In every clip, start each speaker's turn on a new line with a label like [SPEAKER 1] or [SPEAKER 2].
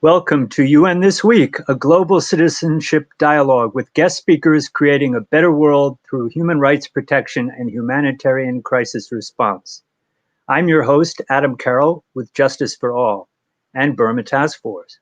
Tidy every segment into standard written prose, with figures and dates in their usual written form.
[SPEAKER 1] Welcome to UN This Week, a global citizenship dialogue with guest speakers creating a better world through human rights protection and humanitarian crisis response. I'm your host, Adam Carroll, with Justice for All and Burma Task Force.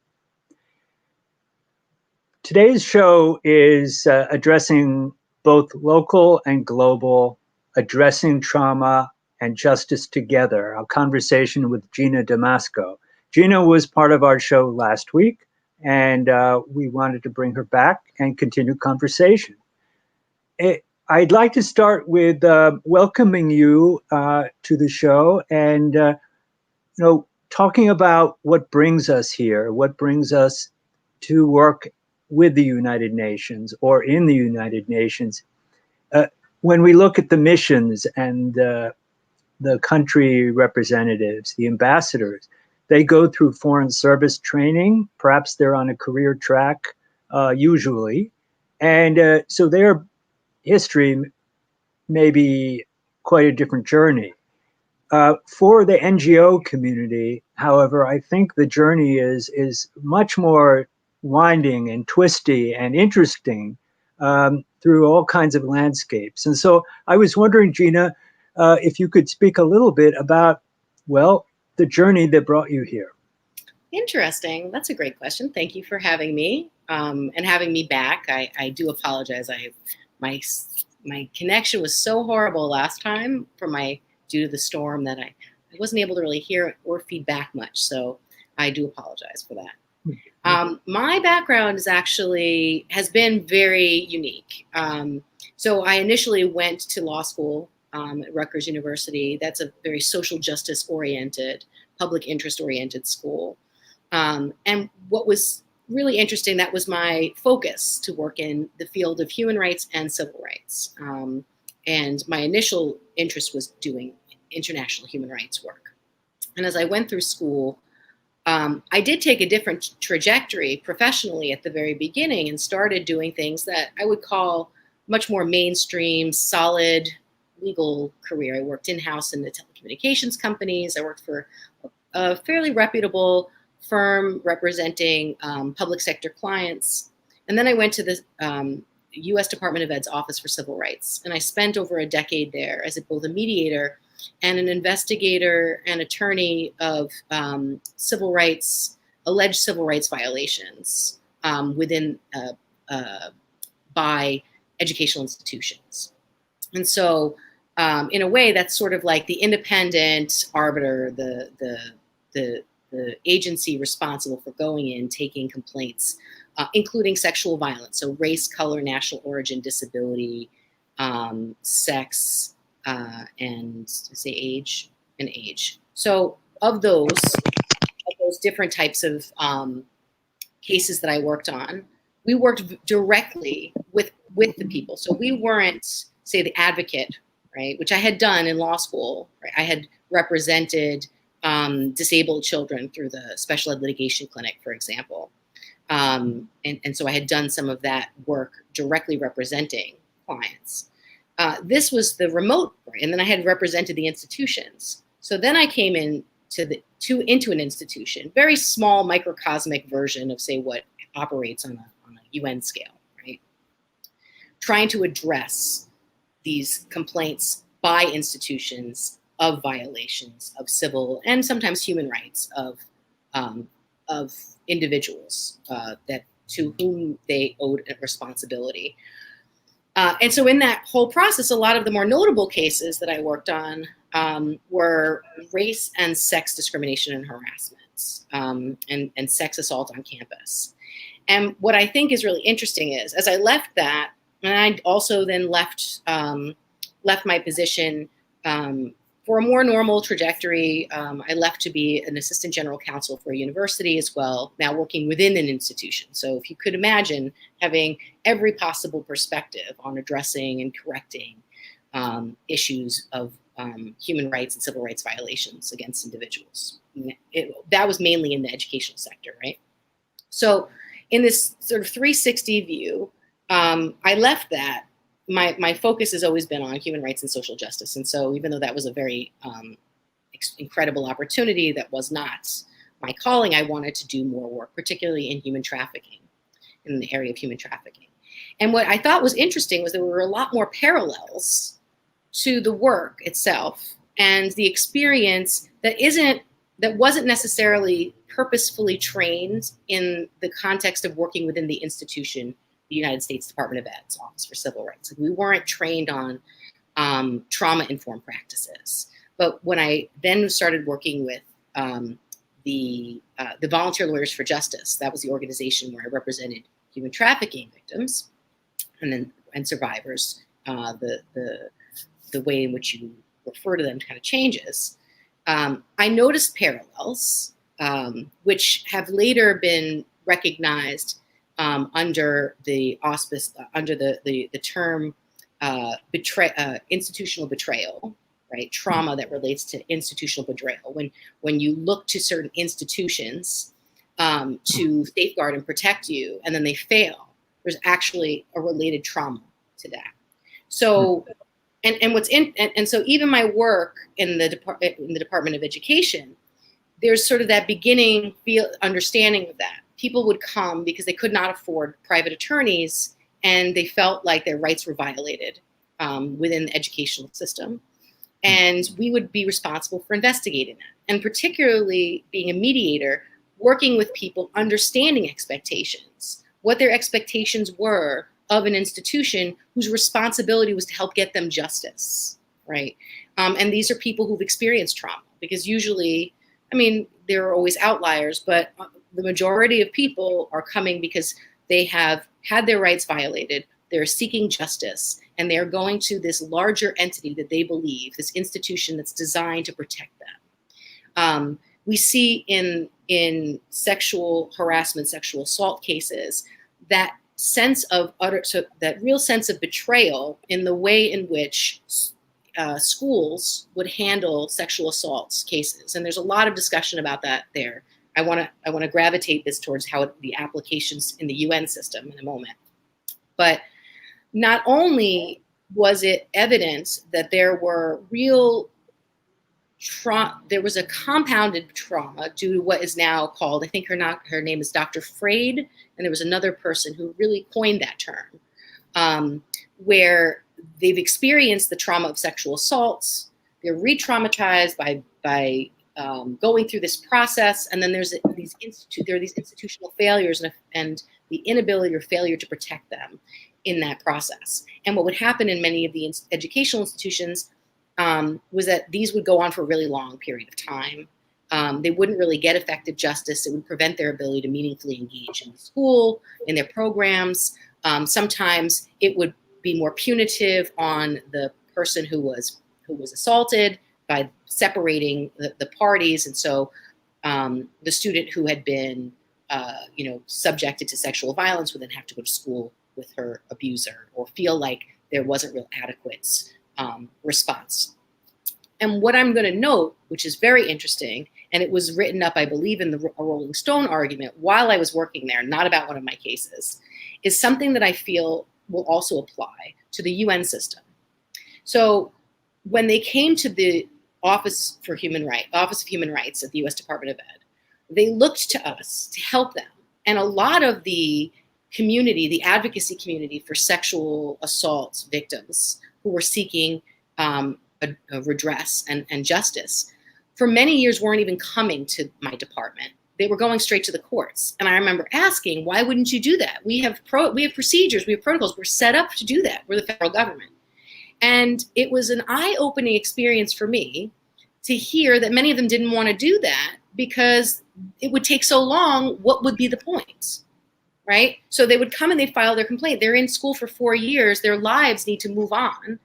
[SPEAKER 1] Today's show is addressing both local and global, addressing trauma and justice together, a conversation with Gina Damasco. Gina was part of our show last week, and we wanted to bring her back and continue conversation. I'd like to start with welcoming you to the show and talking about what brings us here, what brings us to work with the United Nations or in the United Nations. When we look at the missions and the country representatives, the ambassadors, they go through foreign service training. Perhaps they're on a career track, usually. And so their history may be quite a different journey. For the NGO community, however, I think the journey is much more winding and twisty and interesting through all kinds of landscapes. And so I was wondering, Gina, if you could speak a little bit about, the journey that brought you here.
[SPEAKER 2] Interesting. That's a great question. Thank you for having me and having me back. I do apologize. My connection was so horrible last time due to the storm that I wasn't able to really hear or feedback much. So I do apologize for that. My background has been very unique. So I initially went to law school at Rutgers University. That's a very social justice oriented, public interest oriented school. And what was really interesting, that was my focus, to work in the field of human rights and civil rights. And my initial interest was doing international human rights work. And as I went through school, I did take a different trajectory professionally at the very beginning and started doing things that I would call much more mainstream, solid legal career. I worked in-house in the telecommunications companies. I worked for a fairly reputable firm representing public sector clients. And then I went to the U.S. Department of Ed's Office for Civil Rights. And I spent over a decade there as both a mediator and an investigator and attorney of alleged civil rights violations by educational institutions. And so in a way, that's sort of like the independent arbiter, the agency responsible for going in, taking complaints, including sexual violence, so race, color, national origin, disability, sex, and age. So of those different types of cases that I worked on, we worked directly with the people. So we weren't, say, the advocate, right, which I had done in law school. Right? I had represented disabled children through the Special Ed Litigation Clinic, for example. And so I had done some of that work directly representing clients. This was the remote, and then I had represented the institutions. So then I came into an institution, very small microcosmic version of, say, what operates on a UN scale, right? Trying to address these complaints by institutions of violations of civil and sometimes human rights of individuals that to whom they owed a responsibility. And so in that whole process, a lot of the more notable cases that I worked on were race and sex discrimination and harassment and sex assault on campus. And what I think is really interesting is, as I left that, and I also then left my position for a more normal trajectory. I left to be an assistant general counsel for a university as well, now working within an institution. So if you could imagine having every possible perspective on addressing and correcting issues of human rights and civil rights violations against individuals. That was mainly in the educational sector, right? So in this sort of 360 view, I left that. My focus has always been on human rights and social justice. And so even though that was a very incredible opportunity, that was not my calling, I wanted to do more work, particularly in human trafficking, in the area of human trafficking. And what I thought was interesting was there were a lot more parallels to the work itself and the experience that wasn't necessarily purposefully trained in the context of working within the institution, the United States Department of Ed's Office for Civil Rights. Like, we weren't trained on trauma-informed practices. But when I then started working with the Volunteer Lawyers for Justice, that was the organization where I represented human trafficking victims and survivors, the way in which you refer to them kind of changes. I noticed parallels, which have later been recognized under the auspice, under the term institutional betrayal, right? Trauma that relates to institutional betrayal. When you look to certain institutions to safeguard and protect you, and then they fail, there's actually a related trauma to that. So, and so even my work in the Department of Education, there's sort of that beginning understanding of that. People would come because they could not afford private attorneys, and they felt like their rights were violated within the educational system. And we would be responsible for investigating that. And particularly being a mediator, working with people, understanding expectations, what their expectations were of an institution whose responsibility was to help get them justice, right? And these are people who've experienced trauma, because usually, I mean, there are always outliers, but the majority of people are coming because they have had their rights violated, they're seeking justice, and they're going to this larger entity that they believe, this institution that's designed to protect them. We see in sexual harassment, sexual assault cases, that sense of that real sense of betrayal in the way in which schools would handle sexual assaults cases. And there's a lot of discussion about that there. I want to gravitate this towards the applications in the UN system in a moment. But not only was it evidence that there were there was a compounded trauma due to what is now called, I think her name is Dr. Freud, and there was another person who really coined that term, where they've experienced the trauma of sexual assaults, they're re-traumatized by going through this process, and then there are these institutional failures and the inability or failure to protect them in that process. And what would happen in many of the educational institutions was that these would go on for a really long period of time. They wouldn't really get effective justice. It would prevent their ability to meaningfully engage in school, in their programs. Sometimes it would be more punitive on the person who was assaulted by separating the parties. And so the student who had been subjected to sexual violence would then have to go to school with her abuser, or feel like there wasn't real adequate response. And what I'm going to note, which is very interesting, and it was written up, I believe, in a Rolling Stone argument while I was working there, not about one of my cases, is something that I feel will also apply to the UN system. So when they came to the Office of Human Rights at the US Department of Ed, they looked to us to help them. And a lot of the community, the advocacy community for sexual assault victims who were seeking a redress and justice, for many years weren't even coming to my department. They were going straight to the courts. And I remember asking, why wouldn't you do that? We have procedures, we have protocols, we're set up to do that. We're the federal government. And it was an eye-opening experience for me to hear that many of them didn't want to do that because it would take so long. What would be the point? Right? So they would come and they'd file their complaint. They're in school for 4 years. Their lives need to move on.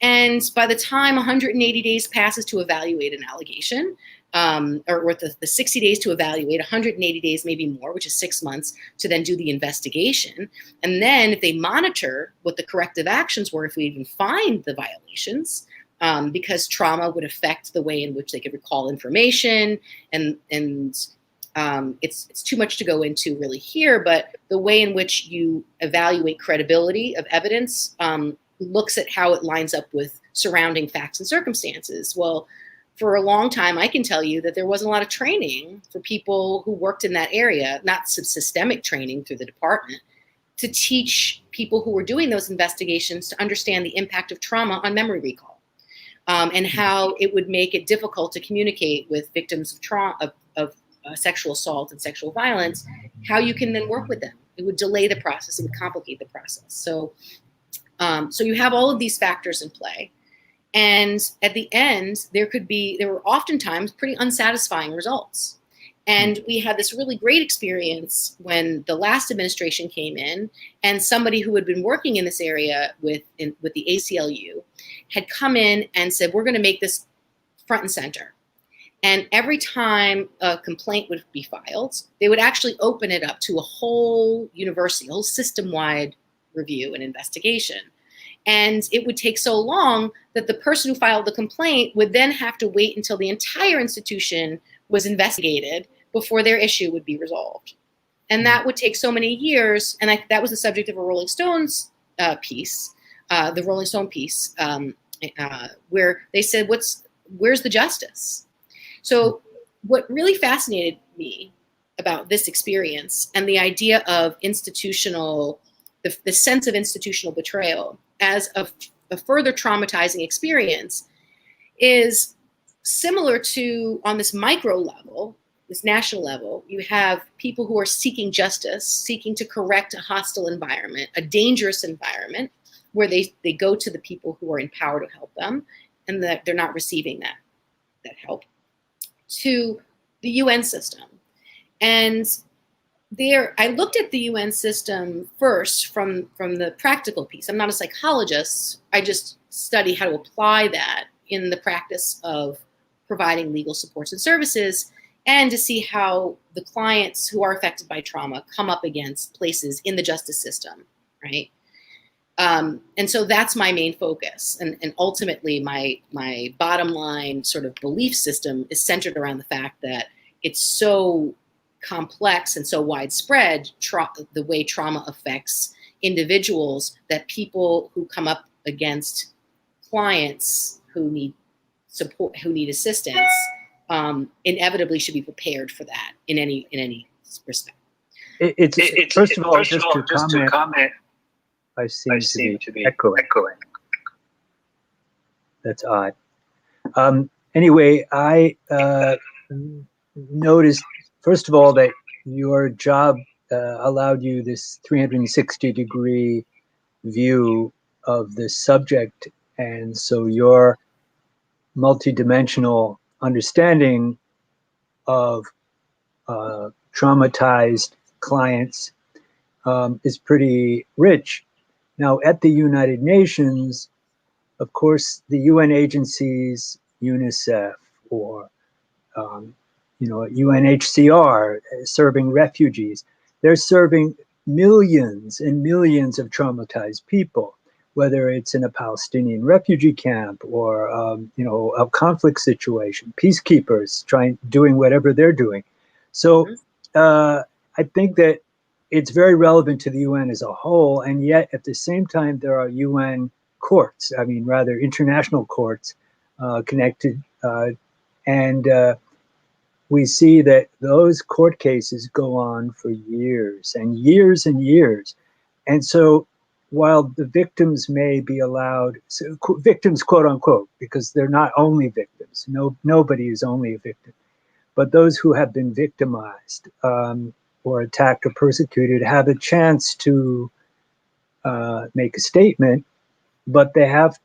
[SPEAKER 2] And by the time 180 days passes to evaluate an allegation, or the 60 days to evaluate, 180 days, maybe more, which is 6 months, to then do the investigation. And then if they monitor what the corrective actions were, if we even find the violations, because trauma would affect the way in which they could recall information, and it's too much to go into really here, but the way in which you evaluate credibility of evidence looks at how it lines up with surrounding facts and circumstances. Well, for a long time, I can tell you that there wasn't a lot of training for people who worked in that area, not some systemic training through the department, to teach people who were doing those investigations to understand the impact of trauma on memory recall, and how it would make it difficult to communicate with victims of trauma, of sexual assault and sexual violence, how you can then work with them. It would delay the process. It would complicate the process. So you have all of these factors in play. And at the end, there were oftentimes pretty unsatisfying results. And we had this really great experience when the last administration came in, and somebody who had been working in this area with the ACLU had come in and said, we're going to make this front and center. And every time a complaint would be filed, they would actually open it up to a whole university, a whole system-wide review and investigation. And it would take so long that the person who filed the complaint would then have to wait until the entire institution was investigated before their issue would be resolved. And that would take so many years. And that was the subject of a Rolling Stones piece, the Rolling Stone piece, where they said, where's the justice? So what really fascinated me about this experience and the idea of the sense of institutional betrayal as a further traumatizing experience is similar to, on this micro level, this national level, you have people who are seeking justice, seeking to correct a hostile environment, a dangerous environment, where they go to the people who are in power to help them, and that they're not receiving that help, to the UN system. And I looked at the UN system first from the practical piece. I'm not a psychologist. I just study how to apply that in the practice of providing legal supports and services, and to see how the clients who are affected by trauma come up against places in the justice system, right? And so that's my main focus. And ultimately, my bottom line sort of belief system is centered around the fact that it's so complex and so widespread, the way trauma affects individuals, that people who come up against clients who need support, who need assistance, inevitably should be prepared for that in any respect.
[SPEAKER 1] It's first of all, just to comment, I seem to be echoing. That's odd. Anyway, I noticed, first of all, that your job allowed you this 360-degree view of this subject. And so your multidimensional understanding of traumatized clients is pretty rich. Now, at the United Nations, of course, the UN agencies, UNICEF or UNHCR, serving refugees, they're serving millions and millions of traumatized people, whether it's in a Palestinian refugee camp or a conflict situation, peacekeepers doing whatever they're doing. So I think that it's very relevant to the UN as a whole, and yet at the same time there are UN courts, international courts connected, and we see that those court cases go on for years and years and years. And so while the victims may be allowed, victims quote unquote, because they're not only victims, nobody is only a victim, but those who have been victimized or attacked or persecuted have a chance to make a statement, but they have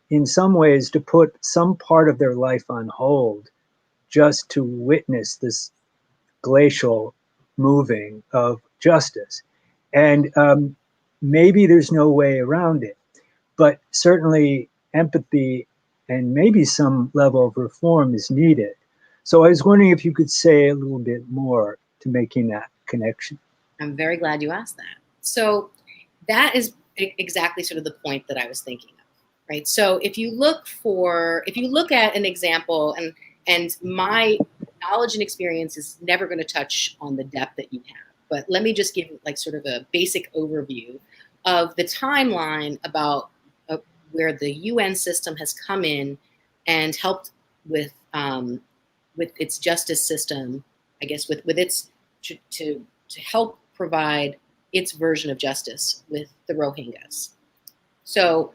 [SPEAKER 1] in some ways to put some part of their life on hold just to witness this glacial moving of justice. And maybe there's no way around it, but certainly empathy and maybe some level of reform is needed. So I was wondering if you could say a little bit more to making that connection.
[SPEAKER 2] I'm very glad you asked that. So that is exactly sort of the point that I was thinking of, right? So if you look at an example, and my knowledge and experience is never going to touch on the depth that you have, but let me just give like sort of a basic overview of the timeline about where the UN system has come in and helped with justice system, I guess, with its to help provide its version of justice with the Rohingyas. So,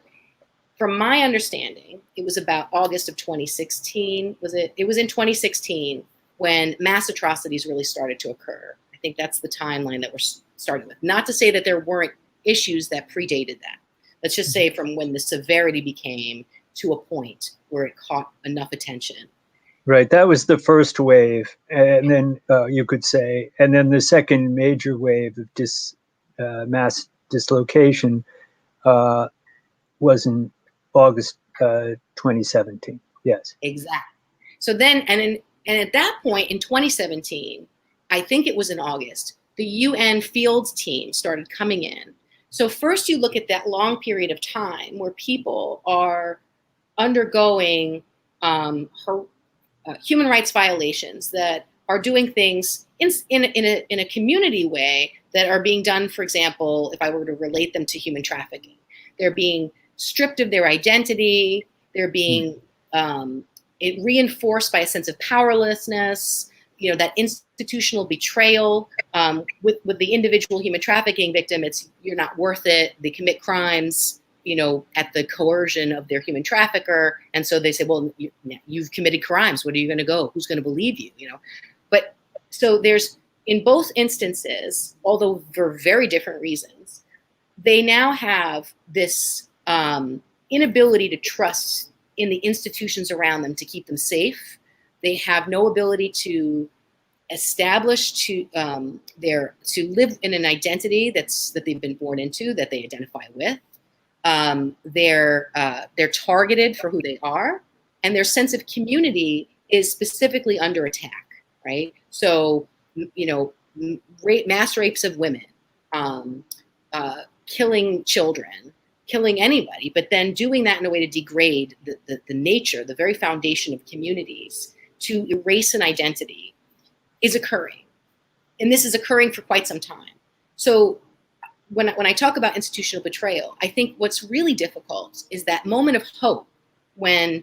[SPEAKER 2] from my understanding, it was about August of 2016. It was in 2016 when mass atrocities really started to occur. I think that's the timeline that we're starting with. Not to say that there weren't issues that predated that. Let's just say from when the severity became to a point where it caught enough attention.
[SPEAKER 1] Right. That was the first wave. And then you could say, and then the second major wave of mass dislocation was in August 2017. Yes.
[SPEAKER 2] Exactly. So then, and at that point in 2017, I think it was in August, the UN field team started coming in. So first you look at that long period of time where people are undergoing human rights violations that are doing things in a community way that are being done, for example, if I were to relate them to human trafficking. They're being stripped of their identity. They're being reinforced by a sense of powerlessness, that institutional betrayal. With the individual human trafficking victim, it's you're not worth it. They commit crimes, at the coercion of their human trafficker. And so they say, well, you've committed crimes. Where are you going to go? Who's going to believe you? But so there's, in both instances, although for very different reasons, they now have this inability to trust in the institutions around them to keep them safe. They have no ability to establish to live in an identity that they've been born into, that they identify with. They're targeted for who they are, and their sense of community is specifically under attack, right? So, mass rapes of women, killing children, killing anybody, but then doing that in a way to degrade the nature, the very foundation of communities, to erase an identity, is occurring. And this is occurring for quite some time. So when I talk about institutional betrayal, I think what's really difficult is that moment of hope when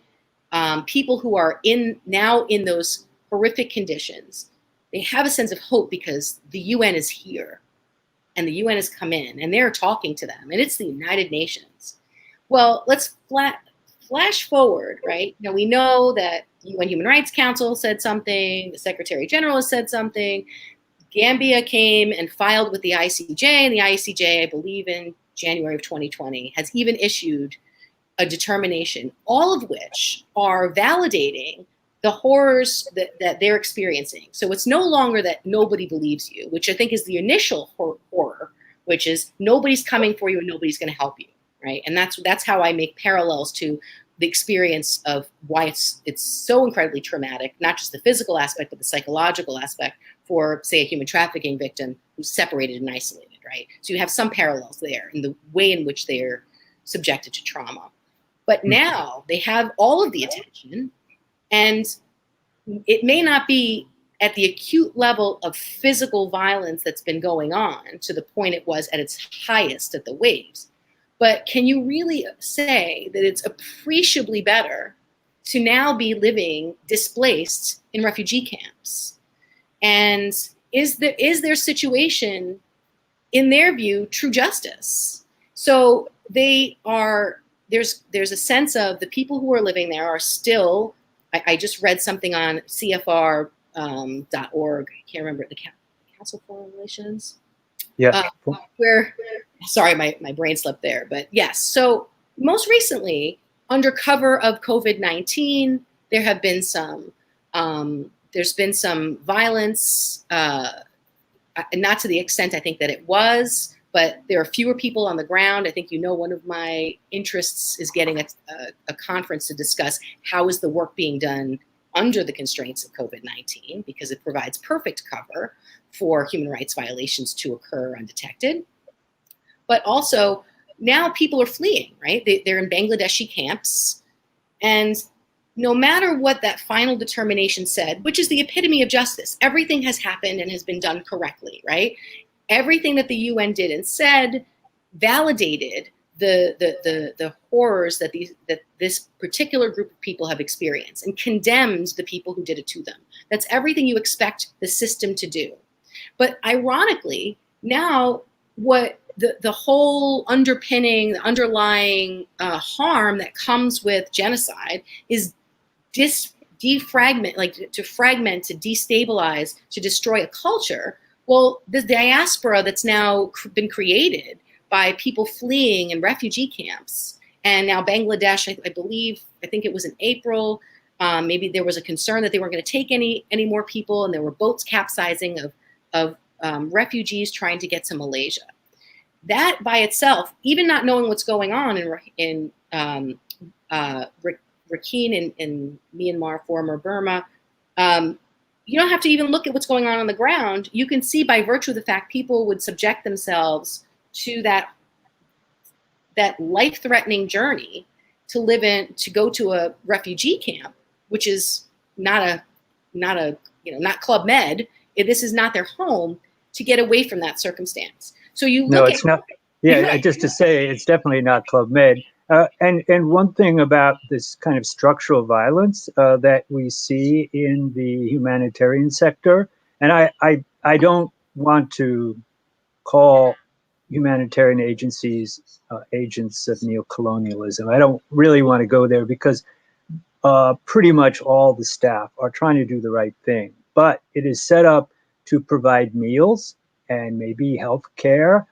[SPEAKER 2] people who are now in those horrific conditions, they have a sense of hope because the UN is here and the UN has come in and they're talking to them, and it's the United Nations. Well, let's flash forward, right? Now we know that UN Human Rights Council said something, the Secretary General has said something, Gambia came and filed with the ICJ, and the ICJ, I believe in January of 2020, has even issued a determination, all of which are validating the horrors that they're experiencing. So it's no longer that nobody believes you, which I think is the initial horror, which is nobody's coming for you and nobody's going to help you, right? And that's how I make parallels to the experience of why it's so incredibly traumatic, not just the physical aspect, but the psychological aspect for, say, a human trafficking victim who's separated and isolated, right? So you have some parallels there in the way in which they're subjected to trauma. But now they have all of the attention, and it may not be at the acute level of physical violence that's been going on to the point it was at its highest at the waves. But can you really say that it's appreciably better to now be living displaced in refugee camps? And is their situation, in their view, true justice? So there's a sense of the people who are living there are still, I just read something on CFR.org, I can't remember, the Council for Foreign Relations?
[SPEAKER 1] Yeah.
[SPEAKER 2] Sorry, my brain slipped there, but yes. So most recently, under cover of COVID-19, there have been there's been some violence, not to the extent I think that it was, but there are fewer people on the ground. I think one of my interests is getting a conference to discuss how is the work being done under the constraints of COVID-19, because it provides perfect cover for human rights violations to occur undetected. But also, now people are fleeing, right? They're in Bangladeshi camps. And no matter what that final determination said, which is the epitome of justice, everything has happened and has been done correctly, right? Everything that the UN did and said validated the horrors that this particular group of people have experienced, and condemns the people who did it to them. That's everything you expect the system to do. But ironically, now what the whole underpinning, the underlying harm that comes with genocide is defragment, like to fragment, to destabilize, to destroy a culture. Well, the diaspora that's now been created by people fleeing in refugee camps, and now Bangladesh, I think it was in April, maybe there was a concern that they weren't going to take any more people, and there were boats capsizing of refugees trying to get to Malaysia. That by itself, even not knowing what's going on in Rakhine in Myanmar, former Burma, you don't have to even look at what's going on the ground. You can see by virtue of the fact people would subject themselves to that life-threatening journey to go to a refugee camp, which is not Club Med. This is not their home, to get away from that circumstance. So you look
[SPEAKER 1] No, it's not. Yeah, just to say, it's definitely not Club Med. And one thing about this kind of structural violence that we see in the humanitarian sector, and I don't want to call humanitarian agencies agents of neocolonialism. I don't really want to go there, because pretty much all the staff are trying to do the right thing. But it is set up to provide meals and maybe health care,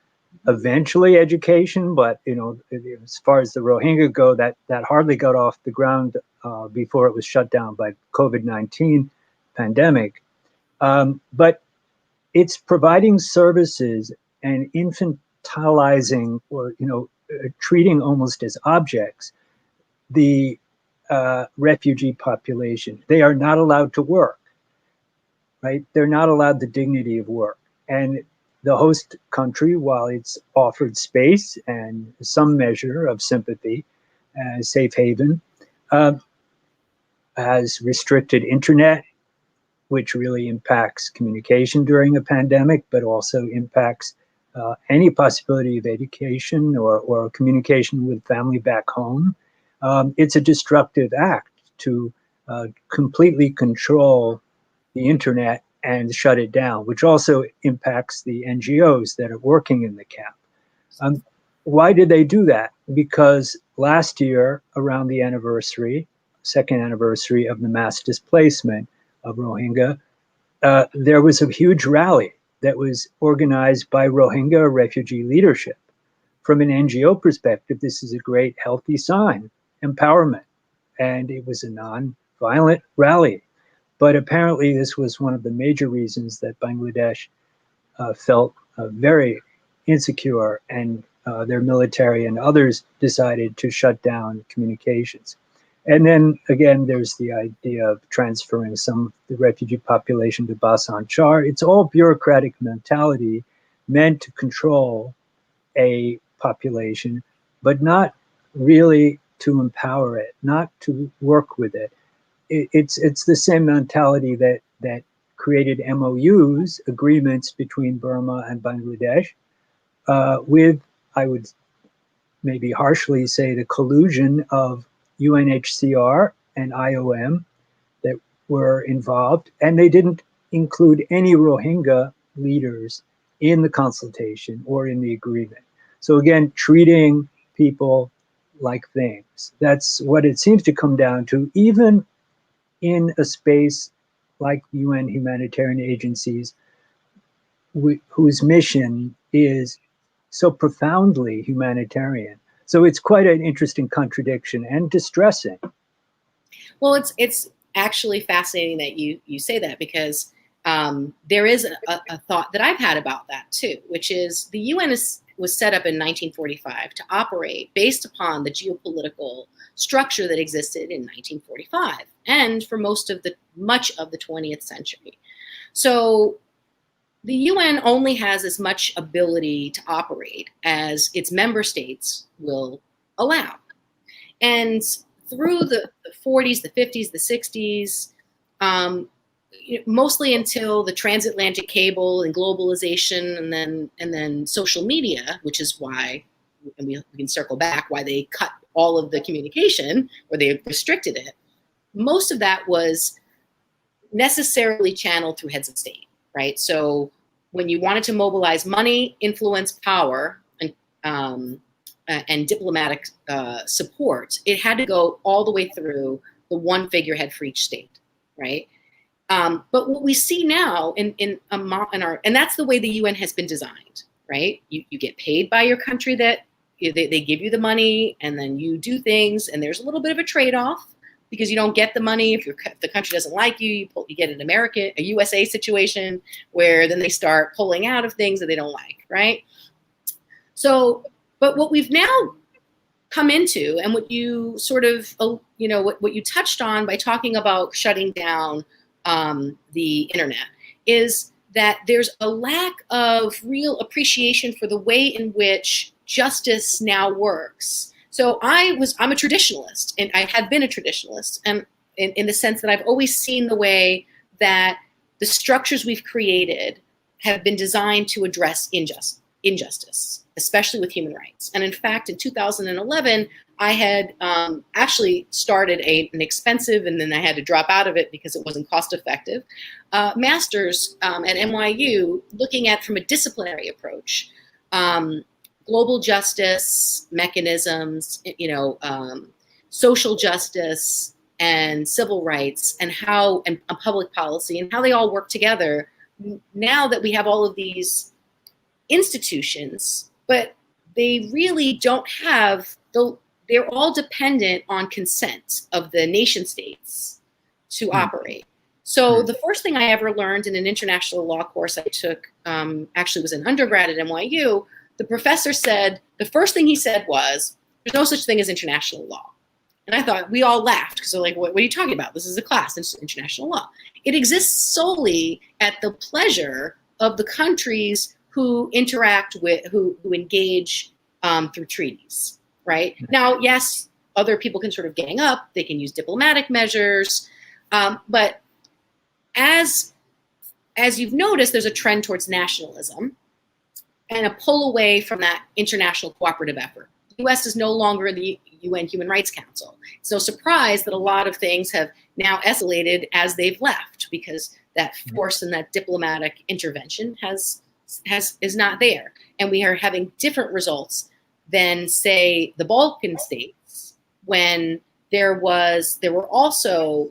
[SPEAKER 1] eventually education. But as far as the Rohingya go, that hardly got off the ground before it was shut down by COVID-19 pandemic. But it's providing services and infantilizing, or treating almost as objects the refugee population. They are not allowed to work, right? They're not allowed the dignity of work. And the host country, while it's offered space and some measure of sympathy, safe haven, has restricted internet, which really impacts communication during a pandemic, but also impacts any possibility of education or communication with family back home. It's a destructive act to completely control the internet and shut it down, which also impacts the NGOs that are working in the camp. Why did they do that? Because last year, around the second anniversary of the mass displacement of Rohingya, there was a huge rally that was organized by Rohingya refugee leadership. From an NGO perspective, this is a great, healthy sign, empowerment. And it was a non-violent rally. But apparently this was one of the major reasons that Bangladesh felt very insecure, and their military and others decided to shut down communications. And then again, there's the idea of transferring some of the refugee population to Basan Char. It's all bureaucratic mentality meant to control a population, but not really to empower it, not to work with it. It's the same mentality that created MOUs, agreements between Burma and Bangladesh, with, I would maybe harshly say, the collusion of UNHCR and IOM that were involved, and they didn't include any Rohingya leaders in the consultation or in the agreement. So again, treating people like things. That's what it seems to come down to, even in a space like UN humanitarian agencies, whose mission is so profoundly humanitarian. So it's quite an interesting contradiction and distressing.
[SPEAKER 2] Well, it's actually fascinating that you say that, because there is a thought that I've had about that too, which is the UN was set up in 1945 to operate based upon the geopolitical structure that existed in 1945 and for much of the 20th century. So the UN only has as much ability to operate as its member states will allow. And through the 40s, the 50s, the 60s, mostly until the transatlantic cable and globalization, and then social media, which is why and we can circle back why they cut all of the communication or they restricted it. Most of that was necessarily channeled through heads of state, right? So when you wanted to mobilize money, influence, power, and diplomatic support, it had to go all the way through the one figurehead for each state, right? But what we see now in our, and that's the way the UN has been designed, right? You get paid by your country that they give you the money, and then you do things, and there's a little bit of a trade-off because you don't get the money if the country doesn't like you. You get a USA situation where then they start pulling out of things that they don't like, right? So, but what we've now come into, and what you sort of, what you touched on by talking about shutting down the internet, is that there's a lack of real appreciation for the way in which justice now works. So I'm a traditionalist, and I have been a traditionalist, and in the sense that I've always seen the way that the structures we've created have been designed to address injustice, especially with human rights. And in fact, in 2011, I had actually started an expensive, and then I had to drop out of it because it wasn't cost effective, master's at NYU, looking at, from a disciplinary approach, global justice mechanisms, social justice and civil rights, and how, and public policy, and how they all work together. Now that we have all of these institutions, but they really don't have they're all dependent on consent of the nation states to operate. So the first thing I ever learned in an international law course I took, actually was an undergrad at NYU, the professor said, the first thing he said was, there's no such thing as international law. And I thought, we all laughed, because they're like, what are you talking about? This is a class, it's international law. It exists solely at the pleasure of the countries who interact with, who engage through treaties, right? Now, yes, other people can sort of gang up, they can use diplomatic measures, but as you've noticed, there's a trend towards nationalism and a pull away from that international cooperative effort. The US is no longer in the UN Human Rights Council. It's no surprise that a lot of things have now escalated as they've left, because that force and that diplomatic intervention is not there. And we are having different results than, say, the Balkan states, when there were also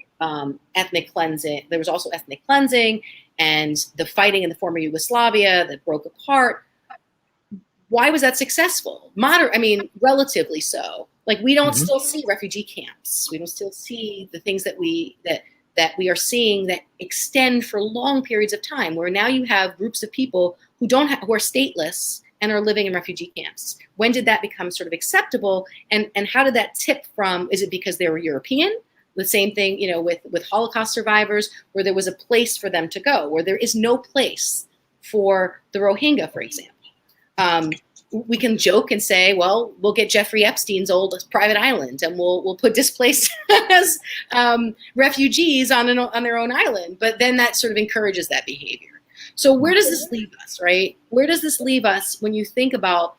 [SPEAKER 2] ethnic cleansing. There was also ethnic cleansing and the fighting in the former Yugoslavia that broke apart. Why was that successful? Relatively so. Like, we don't still see refugee camps. We don't still see the things that we are seeing that extend for long periods of time, where now you have groups of people who are stateless and are living in refugee camps. When did that become sort of acceptable? And how did that tip from, is it because they were European? The same thing, with Holocaust survivors, where there was a place for them to go, where there is no place for the Rohingya, for example. We can joke and say, well, we'll get Jeffrey Epstein's old private island, and we'll put displaced refugees on their own island. But then that sort of encourages that behavior. So where does this leave us, right? Where does this leave us when you think about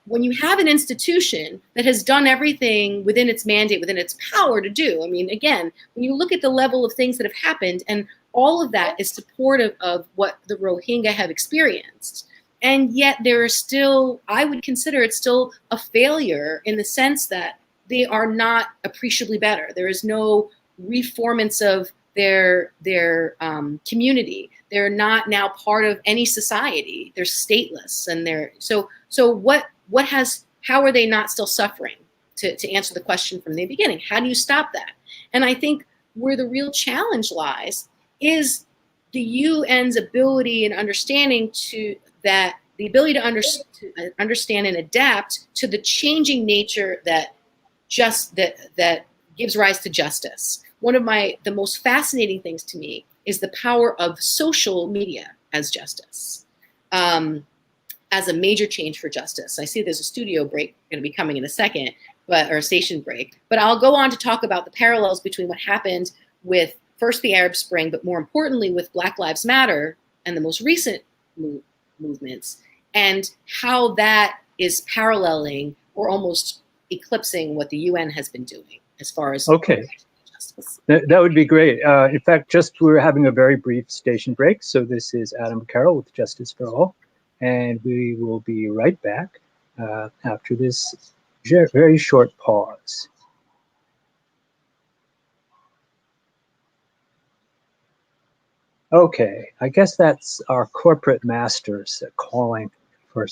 [SPEAKER 2] when you have an institution that has done everything within its mandate, within its power to do? I mean, again, when you look at the level of things that have happened, and all of that is supportive of what the Rohingya have experienced. And yet there is still, I would consider it still a failure, in the sense that they are not appreciably better. There is no reformance of their community. They're not now part of any society. They're stateless, and how are they not still suffering? To answer the question from the beginning, how do you stop that? And I think where the real challenge lies is the UN's ability and understanding the ability to understand and adapt to the changing nature that gives rise to justice. One of the most fascinating things to me is the power of social media as justice, as a major change for justice. I see there's a studio break going to be coming in a second, or a station break. But I'll go on to talk about the parallels between what happened with first the Arab Spring, but more importantly with Black Lives Matter and the most recent movements, and how that is paralleling or almost eclipsing what the UN has been doing as far as
[SPEAKER 1] Okay.
[SPEAKER 2] justice.
[SPEAKER 1] That would be great. In fact, we're having a very brief station break. So this is Adam Carroll with Justice for All, and we will be right back after this very short pause. Okay, I guess that's our corporate masters calling for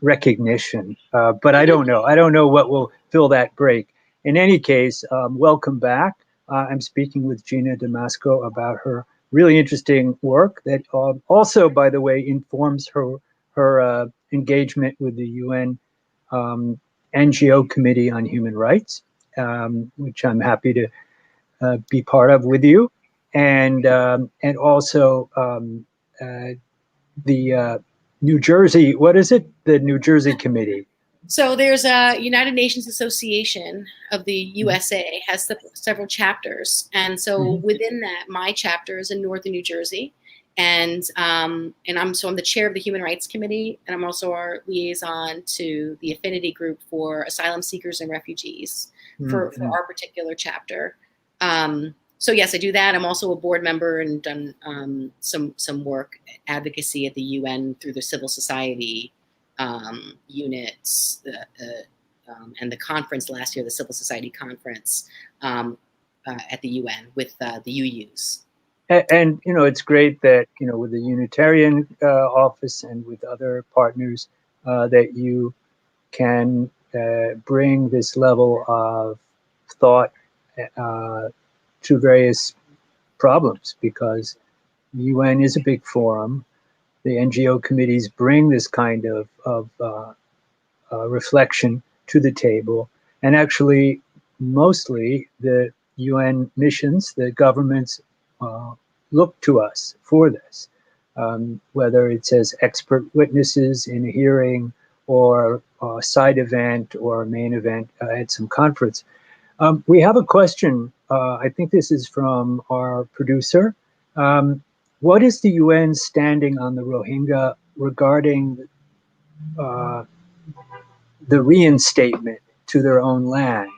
[SPEAKER 1] recognition, but I don't know. I don't know what will fill that break. In any case, welcome back. I'm speaking with Gina Damasco about her really interesting work that also, by the way, informs her engagement with the UN NGO Committee on Human Rights, which I'm happy to be part of with you, and also the New Jersey. What is it? The New Jersey Committee.
[SPEAKER 2] So there's a United Nations Association of the USA has several chapters, and so within that, my chapter is in Northern New Jersey, and I'm the chair of the Human Rights Committee, and I'm also our liaison to the affinity group for asylum seekers and refugees for our particular chapter. So yes, I do that. I'm also a board member and done some work advocacy at the UN through the civil society units, and the conference last year, the Civil Society Conference at the UN with the UUs.
[SPEAKER 1] And it's great that with the Unitarian office and with other partners that you can bring this level of thought to various problems, because the UN is a big forum. The NGO committees bring this kind of reflection to the table. And actually, mostly the UN missions, the governments look to us for this, whether it's as expert witnesses in a hearing or a side event or a main event at some conference. We have a question. I think this is from our producer. What is the UN standing on the Rohingya regarding the reinstatement to their own land?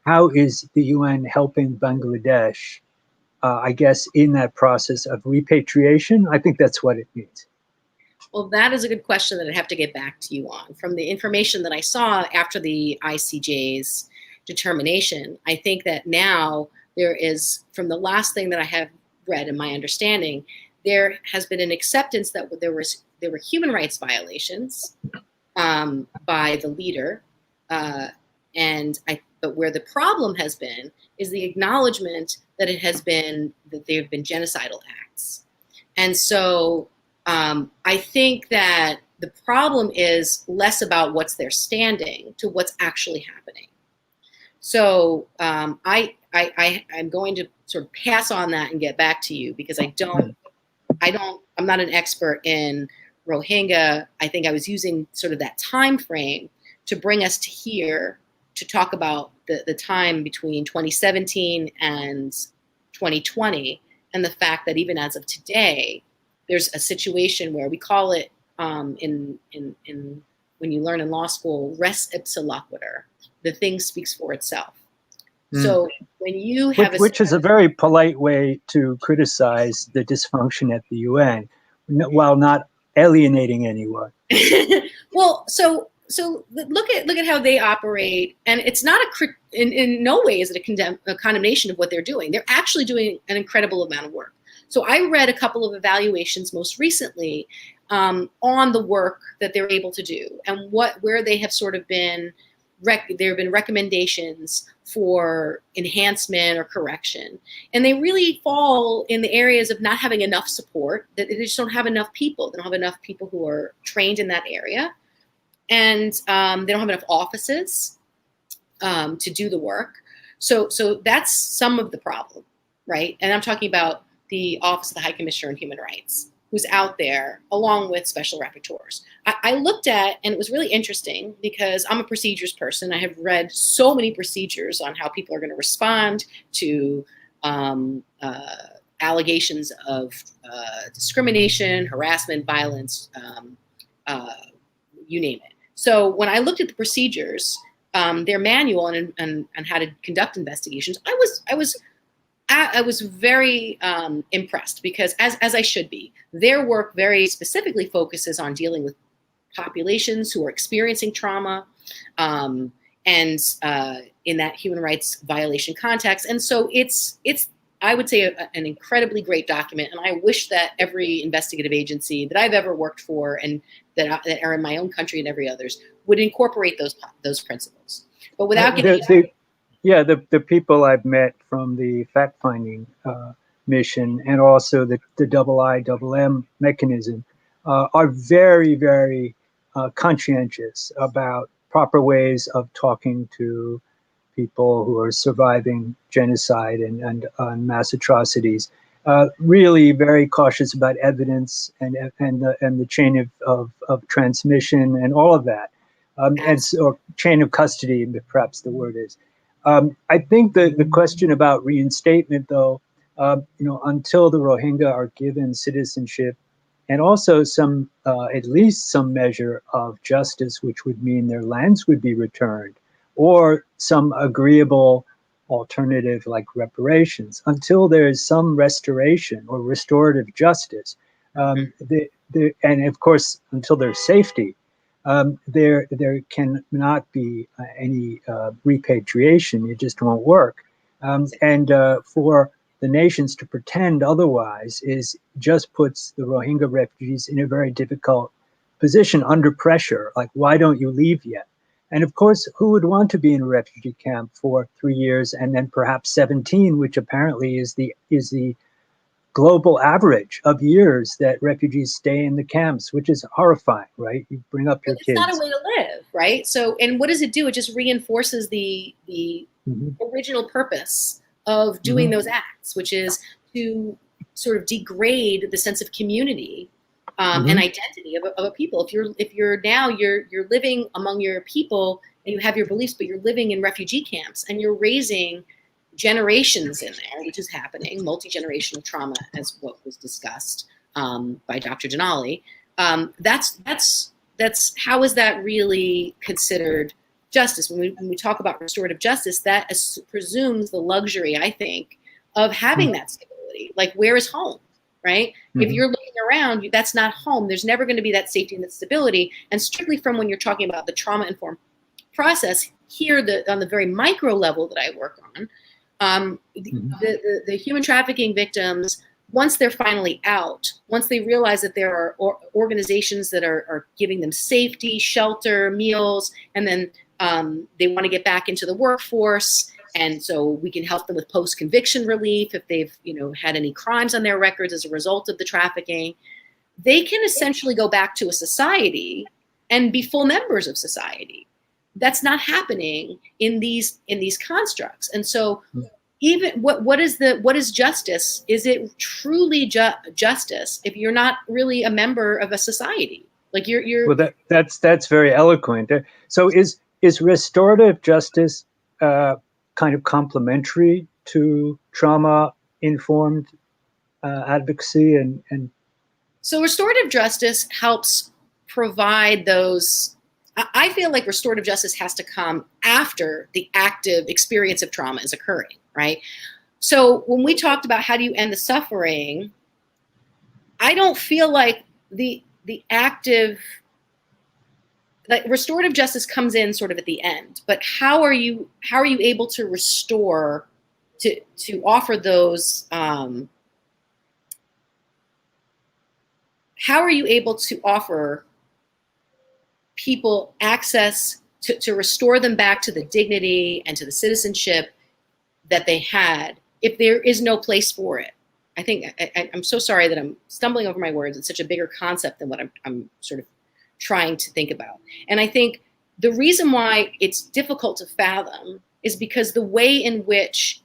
[SPEAKER 1] How is the UN helping Bangladesh, I guess, in that process of repatriation? I think that's what it means.
[SPEAKER 2] Well, that is a good question that I'd have to get back to you on. From the information that I saw after the ICJ's determination, I think that now there is, from the last thing that I have read in my understanding, there has been an acceptance that there were human rights violations by the leader, but where the problem has been is the acknowledgement that there have been genocidal acts. And so I think that the problem is less about what's there standing to what's actually happening. So I'm going to sort of pass on that and get back to you, because I'm not an expert in Rohingya. I think I was using sort of that time frame to bring us to here to talk about the time between 2017 and 2020, and the fact that even as of today, there's a situation where we call it in when you learn in law school, res ipsa loquitur. The thing speaks for itself. So when you have
[SPEAKER 1] which is a very polite way to criticize the dysfunction at the UN, while not alienating anyone.
[SPEAKER 2] Well, so look at how they operate, and it's not in no way is it a condemnation of what they're doing. They're actually doing an incredible amount of work. So I read a couple of evaluations most recently on the work that they're able to do, and where they have sort of been. There have been recommendations for enhancement or correction, and they really fall in the areas of not having enough support, that they just don't have enough people. They don't have enough people who are trained in that area, and they don't have enough offices to do the work. So that's some of the problem, right? And I'm talking about the Office of the High Commissioner on Human Rights, who's out there along with special rapporteurs. I looked at, and it was really interesting because I'm a procedures person. I have read so many procedures on how people are going to respond to allegations of discrimination, harassment, violence, you name it. So when I looked at the procedures, their manual and how to conduct investigations, I was very impressed, because as I should be, their work very specifically focuses on dealing with populations who are experiencing trauma, and in that human rights violation context. And so it's I would say an incredibly great document, and I wish that every investigative agency that I've ever worked for and that are in my own country and every others would incorporate those principles. But without getting
[SPEAKER 1] the people I've met from the fact-finding mission, and also the IIM mechanism, are very, very conscientious about proper ways of talking to people who are surviving genocide and mass atrocities. Really very cautious about evidence and the chain of transmission and all of that, or chain of custody, perhaps the word is. I think the question about reinstatement, though, until the Rohingya are given citizenship, and also at least some measure of justice, which would mean their lands would be returned, or some agreeable alternative like reparations, until there's some restoration or restorative justice, and of course until there's safety, there cannot be any repatriation. It just won't work. And for the nations to pretend otherwise just puts the Rohingya refugees in a very difficult position, under pressure. Like, why don't you leave yet? And of course, who would want to be in a refugee camp for 3 years and then perhaps 17, which apparently is the global average of years that refugees stay in the camps, which is horrifying, right? You bring up your kids.
[SPEAKER 2] It's not a way to live, right? So, and what does it do? It just reinforces the original purpose of doing those acts, which is to sort of degrade the sense of community and identity of a people. If you're now living among your people and you have your beliefs, but you're living in refugee camps and you're raising generations in there, which is happening, multi-generational trauma, as what was discussed by Dr. Denali. That's how is that really considered justice? When we talk about restorative justice, that presumes the luxury, I think, of having that stability. Like, where is home, right? If you're looking around, that's not home. There's never going to be that safety and that stability. And strictly from when you're talking about the trauma-informed process, here on the very micro level that I work on, the human trafficking victims, once they're finally out, once they realize that there are organizations that are giving them safety, shelter, meals, and then they want to get back into the workforce, and so we can help them with post-conviction relief if they've had any crimes on their records as a result of the trafficking, they can essentially go back to a society and be full members of society. That's not happening in these constructs. And so even what is justice? Is it truly justice if you're not really a member of a society? Like you're
[SPEAKER 1] well, that's very eloquent. So is restorative justice kind of complementary to trauma-informed advocacy and
[SPEAKER 2] so restorative justice helps provide those. I feel like restorative justice has to come after the active experience of trauma is occurring, right? So when we talked about how do you end the suffering, I don't feel like the active, like restorative justice comes in sort of at the end, but how are you able to restore, to offer those, how are you able to offer people access to restore them back to the dignity and to the citizenship that they had if there is no place for it? I think I'm so sorry that I'm stumbling over my words. It's such a bigger concept than what I'm sort of trying to think about. And I think the reason why it's difficult to fathom is because the way in which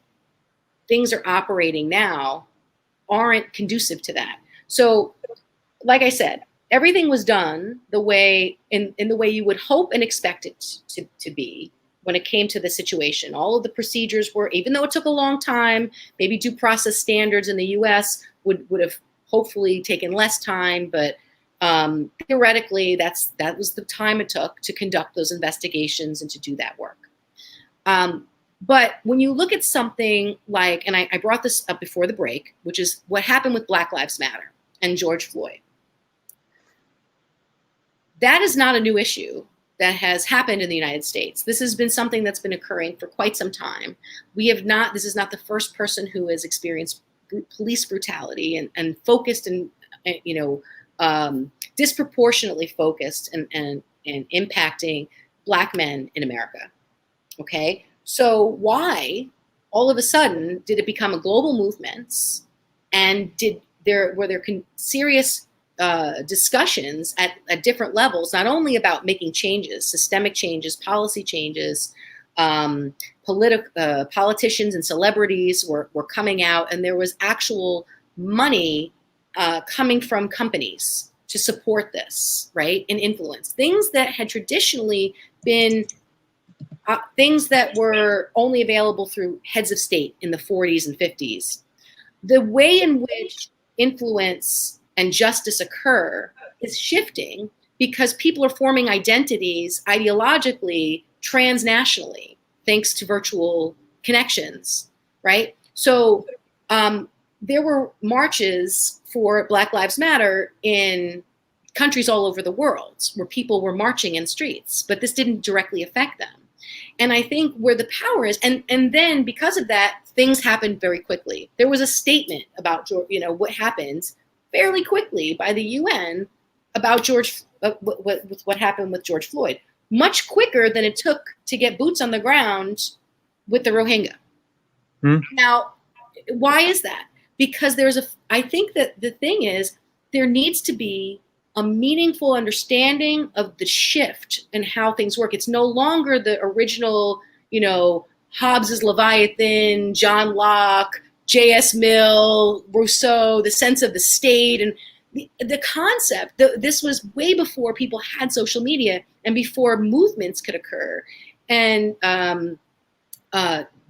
[SPEAKER 2] things are operating now aren't conducive to that. So, like I said, everything was done the way in the way you would hope and expect it to be when it came to the situation. All of the procedures were, even though it took a long time, maybe due process standards in the US would have hopefully taken less time, but theoretically, that was the time it took to conduct those investigations and to do that work. But when you look at something like, and I brought this up before the break, which is what happened with Black Lives Matter and George Floyd. That is not a new issue that has happened in the United States. This has been something that's been occurring for quite some time. This is not the first person who has experienced police brutality and focused and, disproportionately focused and impacting Black men in America. Okay. So why all of a sudden did it become a global movement, and were there serious discussions at different levels, not only about making changes, systemic changes, policy changes, politicians and celebrities were coming out, and there was actual money coming from companies to support this, right? And influence things that had traditionally been things that were only available through heads of state in the 40s and 50s. The way in which influence and justice occur is shifting because people are forming identities ideologically transnationally, thanks to virtual connections, right? So there were marches for Black Lives Matter in countries all over the world where people were marching in streets, but this didn't directly affect them. And I think where the power is, and then because of that, things happened very quickly. There was a statement about, what happened fairly quickly by the UN about what happened with George Floyd, much quicker than it took to get boots on the ground with the Rohingya. Now, why is that? Because I think that the thing is, there needs to be a meaningful understanding of the shift and how things work. It's no longer the original, Hobbes's Leviathan, John Locke, J.S. Mill, Rousseau, the sense of the state, and the concept. This was way before people had social media and before movements could occur, and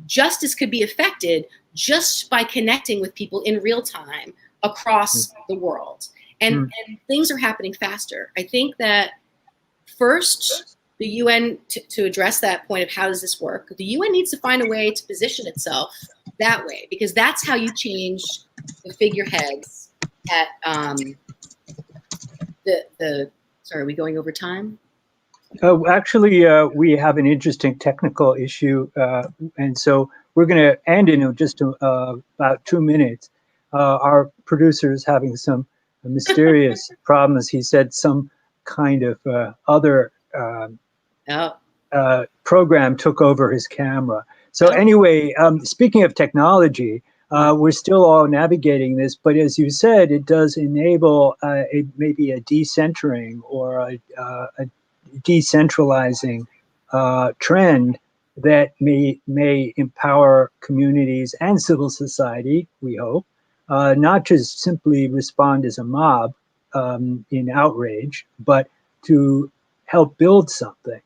[SPEAKER 2] justice could be affected just by connecting with people in real time across the world. And things are happening faster. I think that first, the UN, to address that point of how does this work, the UN needs to find a way to position itself that way, because that's how you change the figureheads at sorry, are we going over time?
[SPEAKER 1] Actually, we have an interesting technical issue, and so we're going to end in just about 2 minutes. Our producer is having some mysterious problems. He said some kind of other program took over his camera. So anyway, speaking of technology, we're still all navigating this, but as you said, it does enable maybe a decentering or a decentralizing trend that may empower communities and civil society, we hope, not just simply respond as a mob in outrage, but to help build something.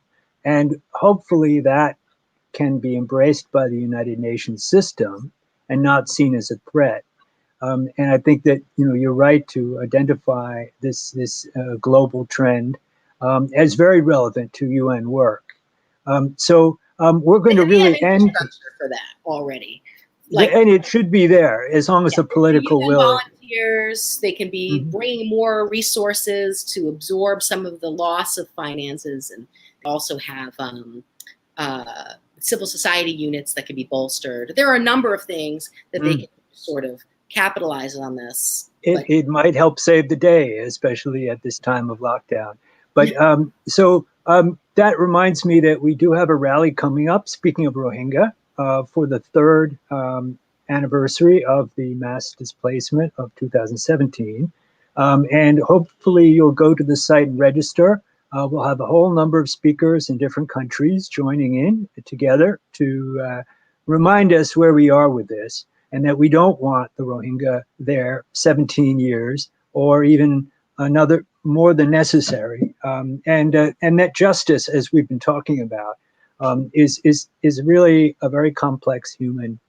[SPEAKER 1] And hopefully that can be embraced by the United Nations system and not seen as a threat. And I think that you're right to identify this global trend as very relevant to UN work. So we're going to really end
[SPEAKER 2] for that already.
[SPEAKER 1] And it should be there as long as the political will.
[SPEAKER 2] Volunteers, they can be bringing more resources to absorb some of the loss of finances, and also have civil society units that can be bolstered. There are a number of things that they can sort of capitalize on this.
[SPEAKER 1] It might help save the day, especially at this time of lockdown. But so that reminds me that we do have a rally coming up, speaking of Rohingya, for the third anniversary of the mass displacement of 2017. And hopefully you'll go to the site and register. We'll have a whole number of speakers in different countries joining in together to remind us where we are with this, and that we don't want the Rohingya there 17 years or even another more than necessary, and that justice, as we've been talking about, is really a very complex human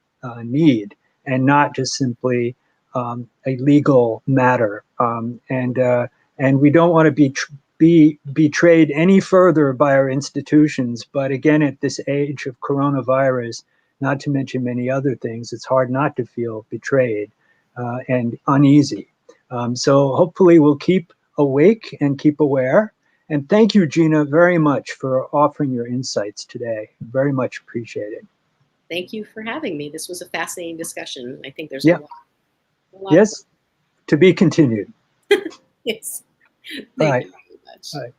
[SPEAKER 1] need, and not just simply a legal matter. And And we don't want to be betrayed any further by our institutions. But again, at this age of coronavirus, not to mention many other things, it's hard not to feel betrayed and uneasy. So hopefully we'll keep awake and keep aware. And thank you, Gina, very much for offering your insights today. Very much appreciated.
[SPEAKER 2] Thank you for having me. This was a fascinating discussion. I think there's
[SPEAKER 1] Yeah.
[SPEAKER 2] a lot
[SPEAKER 1] Yes, to be continued.
[SPEAKER 2] yes.
[SPEAKER 1] All
[SPEAKER 2] Thank
[SPEAKER 1] right.
[SPEAKER 2] you very much.
[SPEAKER 1] All right.